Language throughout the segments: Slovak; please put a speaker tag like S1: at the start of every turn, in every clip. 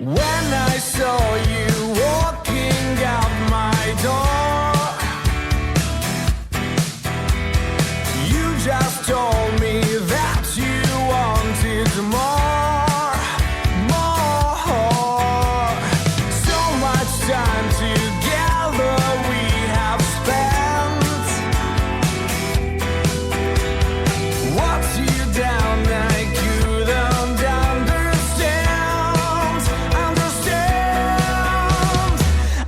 S1: When I saw you walking out my door, you just told me that you wanted more, more. So much time together we have spent. What you down I couldn't understand.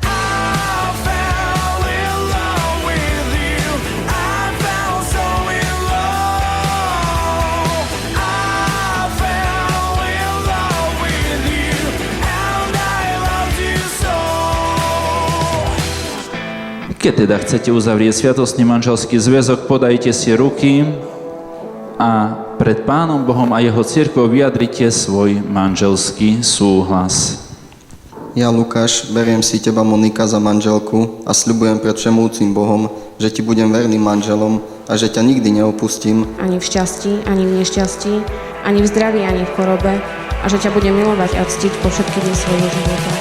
S1: I fell in love with you. I fell so in love. I fell in love with you, and I loved you so.
S2: Keď teda chcete uzavrieť sviatostný manželský zväzok, podajte si ruky a pred Pánom Bohom a jeho cirkvou vyjadrite svoj manželský súhlas.
S3: Ja, Lukáš, beriem si teba, Monika, za manželku a sľubujem pred všemúcim Bohom, že ti budem verným manželom a že ťa nikdy neopustím
S4: Ani v šťastí, ani v nešťastí, ani v zdraví, ani v chorobe, a že ťa budem milovať a ctiť po všetky dni svojho života.